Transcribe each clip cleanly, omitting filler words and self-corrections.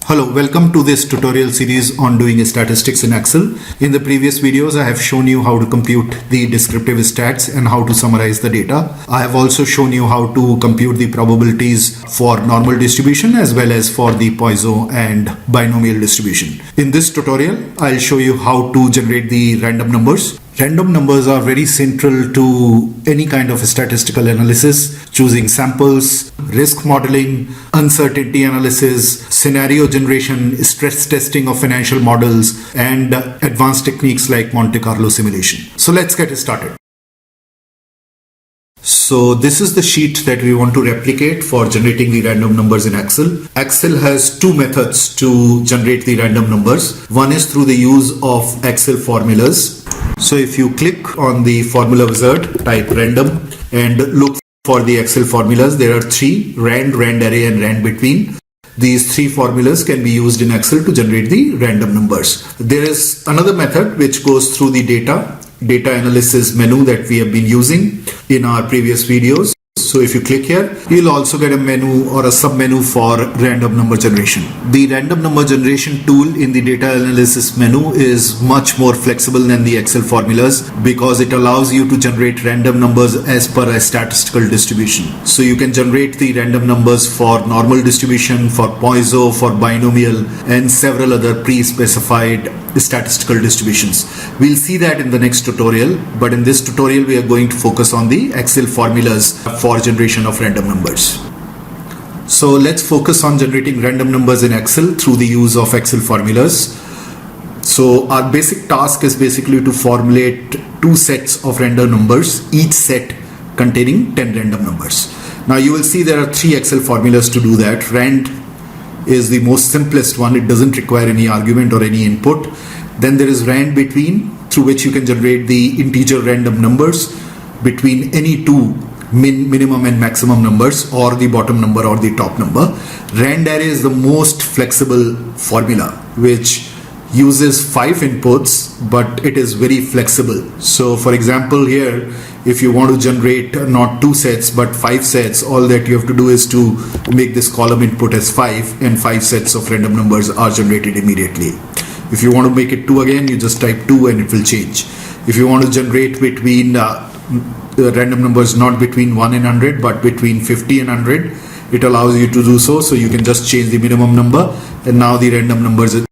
Hello, welcome to this tutorial series on doing statistics in Excel. In the previous videos, I have shown you how to compute the descriptive stats and how to summarize the data. I have also shown you how to compute the probabilities for normal distribution as well as for the Poisson and binomial distribution. In this tutorial, I'll show you how to generate the random numbers. Random numbers are very central to any kind of statistical analysis, choosing samples, risk modeling, uncertainty analysis, scenario generation, stress testing of financial models, and advanced techniques like Monte Carlo simulation. So let's get started. So this is the sheet that we want to replicate for generating the random numbers in Excel. Excel has two methods to generate the random numbers. One is through the use of Excel formulas. So if you click on the formula wizard, type random and look for the Excel formulas. There are three: rand, rand array, and rand between. These three formulas can be used in Excel to generate the random numbers. There is another method which goes through the data analysis menu that we have been using in our previous videos. So if you click here, you'll also get a menu or a sub-menu for random number generation. The random number generation tool in the data analysis menu is much more flexible than the Excel formulas because it allows you to generate random numbers as per a statistical distribution. So you can generate the random numbers for normal distribution, for Poisson, for binomial, and several other pre-specified statistical distributions. We'll see that in the next tutorial, but in this tutorial we are going to focus on the Excel formulas for generation of random numbers. So let's focus on generating random numbers in Excel through the use of Excel formulas. So our basic task is basically to formulate two sets of random numbers, each set containing 10 random numbers. Now you will see there are three Excel formulas to do that. Rand is the most simplest one. It doesn't require any argument or any input. Then there is rand between, through which you can generate the integer random numbers between any two minimum and maximum numbers, or the bottom number or the top number. Rand array is the most flexible formula which uses 5 inputs, but it is very flexible. So for example, here if you want to generate not 2 sets but 5 sets, all that you have to do is to make this column input as 5, and 5 sets of random numbers are generated immediately. If you want to make it 2 again, you just type 2 and it will change. If you want to generate between random numbers not between 1 and 100 but between 50 and 100, it allows you to do so. So you can just change the minimum number, and now the random numbers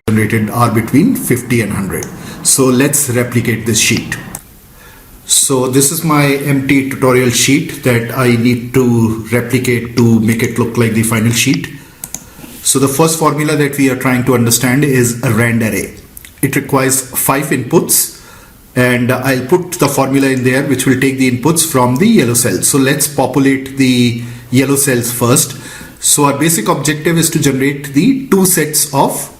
generated are between 50 and 100. So let's replicate this sheet. So this is my empty tutorial sheet that I need to replicate to make it look like the final sheet. So the first formula that we are trying to understand is a rand array. It requires 5 inputs, and I'll put the formula in there which will take the inputs from the yellow cells. So let's populate the yellow cells first. So our basic objective is to generate the two sets of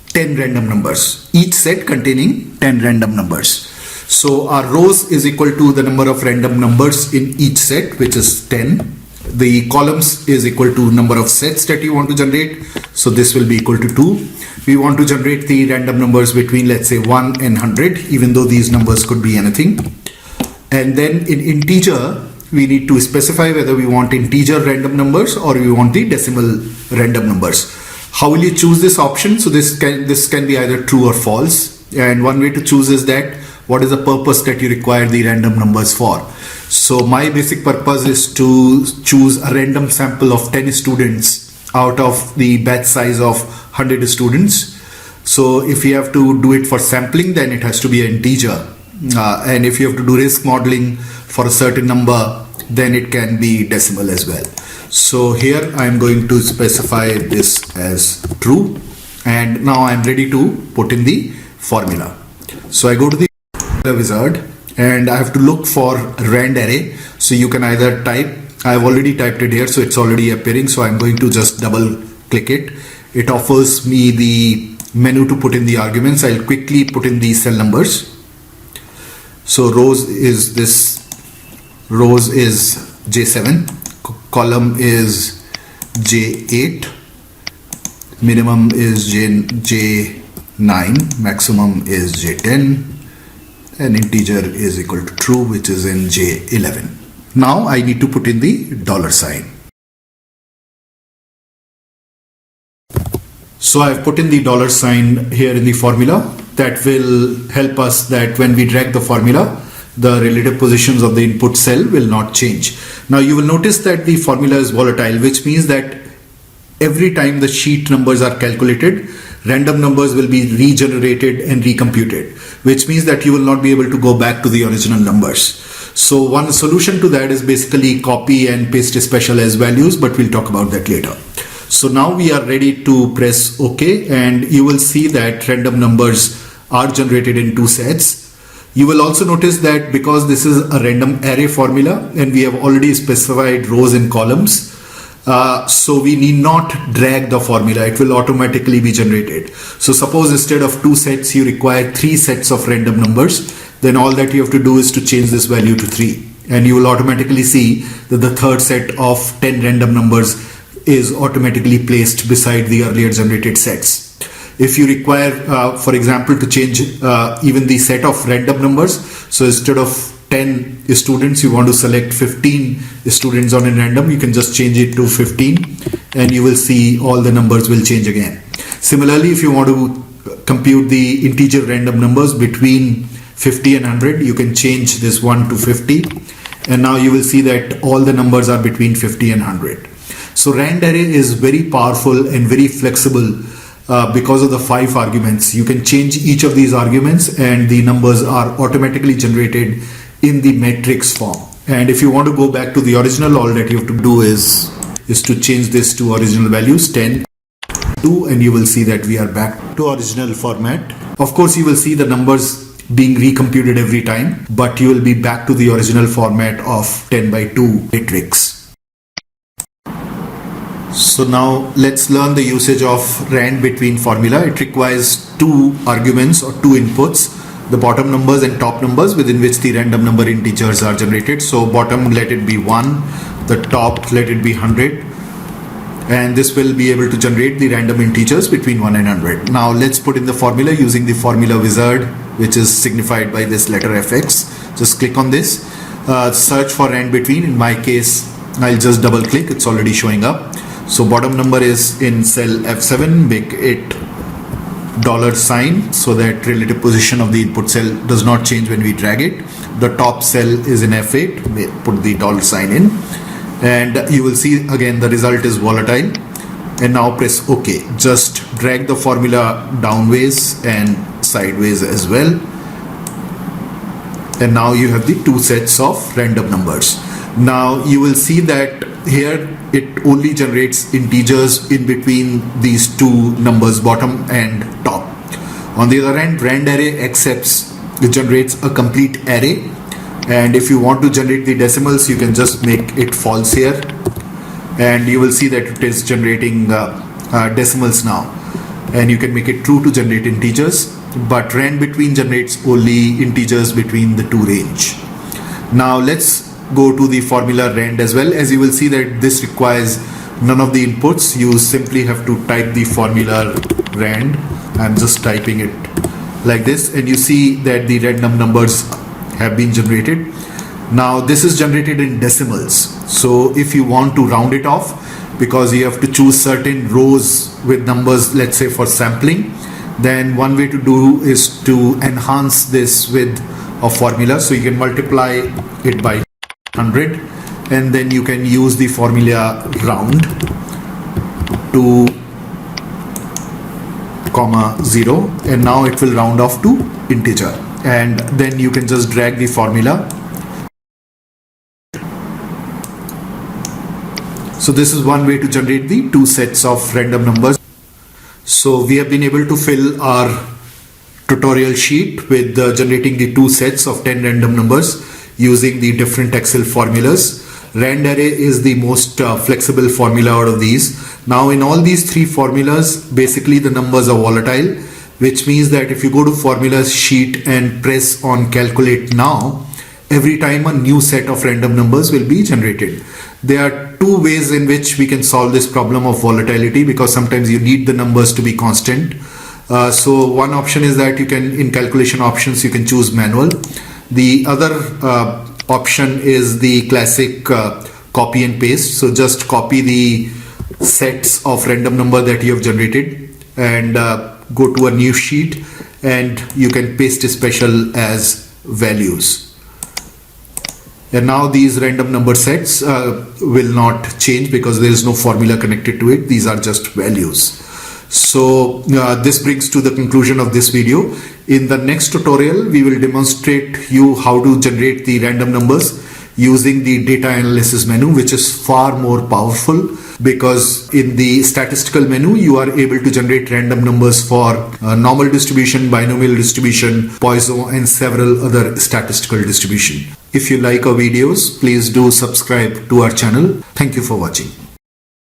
10 random numbers, each set containing 10 random numbers. So our rows is equal to the number of random numbers in each set, which is 10. The columns is equal to number of sets that you want to generate. So this will be equal to 2. We want to generate the random numbers between, let's say, 1 and 100, even though these numbers could be anything. And then in integer, we need to specify whether we want integer random numbers or we want the decimal random numbers. How will you choose this option? So this can be either true or false. And one way to choose is that what is the purpose that you require the random numbers for. So my basic purpose is to choose a random sample of 10 students out of the batch size of 100 students. So if you have to do it for sampling, then it has to be an integer. And if you have to do risk modeling for a certain number, then it can be decimal as well. So here I'm going to specify this as true, and now I'm ready to put in the formula. So I go to the wizard and I have to look for rand array. So you can either type, I've already typed it here, so it's already appearing. So I'm going to just double click it. It offers me the menu to put in the arguments. I'll quickly put in the cell numbers. So rows is J7, column is J8, minimum is J9, maximum is J10, and integer is equal to true, which is in J11. Now I need to put in the $sign. So I've put in the dollar sign here in the formula. That will help us that when we drag the formula, the relative positions of the input cell will not change. Now you will notice that the formula is volatile, which means that every time the sheet numbers are calculated, random numbers will be regenerated and recomputed, which means that you will not be able to go back to the original numbers. So one solution to that is basically copy and paste special as values, but we'll talk about that later. So now we are ready to press OK, and you will see that random numbers are generated in two sets. You will also notice that because this is a random array formula and we have already specified rows and columns, so we need not drag the formula, it will automatically be generated. So suppose instead of two sets you require three sets of random numbers, then all that you have to do is to change this value to 3, and you will automatically see that the third set of 10 random numbers is automatically placed beside the earlier generated sets. If you require, for example, to change even the set of random numbers, so instead of 10 students, you want to select 15 students on a random, you can just change it to 15 and you will see all the numbers will change again. Similarly, if you want to compute the integer random numbers between 50 and 100, you can change this 1 to 50, and now you will see that all the numbers are between 50 and 100. So rand array is very powerful and very flexible because of the 5 arguments. You can change each of these arguments and the numbers are automatically generated in the matrix form. And if you want to go back to the original, all that you have to do is to change this to original values 10, 2, and you will see that we are back to original format. Of course, you will see the numbers being recomputed every time, but you will be back to the original format of 10 by 2 matrix. So now let's learn the usage of rand between formula. It requires 2 arguments or 2 inputs, the bottom numbers and top numbers within which the random number integers are generated. So bottom, let it be 1, the top, let it be 100, and this will be able to generate the random integers between 1 and 100. Now let's put in the formula using the formula wizard, which is signified by this letter fx. Just click on this, search for rand between. In my case, I'll just double click, it's already showing up. So bottom number is in cell F7, make it dollar sign so that relative position of the input cell does not change when we drag it. The top cell is in F8, put the dollar sign in, and you will see again the result is volatile. And now press OK. Just drag the formula downwards and sideways as well. And now you have the 2 sets of random numbers. Now you will see that here it only generates integers in between these 2 numbers, bottom and top. On the other hand, rand array it generates a complete array, and if you want to generate the decimals, you can just make it false here, and you will see that it is generating decimals now, and you can make it true to generate integers, but rand between generates only integers between the 2 range. Now let's go to the formula rand as well. As you will see that this requires none of the inputs. You simply have to type the formula rand. I'm just typing it like this, and you see that the random numbers have been generated. Now this is generated in decimals, so if you want to round it off, because you have to choose certain rows with numbers, let's say for sampling, then one way to do is to enhance this with a formula. So you can multiply it by 100, and then you can use the formula round to comma 0, and now it will round off to integer, and then you can just drag the formula. So this is one way to generate the 2 sets of random numbers. So we have been able to fill our tutorial sheet with generating the 2 sets of 10 random numbers using the different Excel formulas. Rand array is the most flexible formula out of these. Now in all these 3 formulas, basically the numbers are volatile, which means that if you go to formulas sheet and press on calculate now, every time a new set of random numbers will be generated. There are 2 ways in which we can solve this problem of volatility, because sometimes you need the numbers to be constant. So one option is that you can, in calculation options, you can choose manual. The other option is the classic copy and paste. So just copy the sets of random number that you have generated and go to a new sheet, and you can paste special as values. And now these random number sets will not change because there is no formula connected to it. These are just values. So this brings to the conclusion of this video. In the next tutorial, we will demonstrate you how to generate the random numbers using the data analysis menu, which is far more powerful, because in the statistical menu you are able to generate random numbers for normal distribution, binomial distribution, Poisson, and several other statistical distribution. If you like our videos, please do subscribe to our channel. Thank you for watching.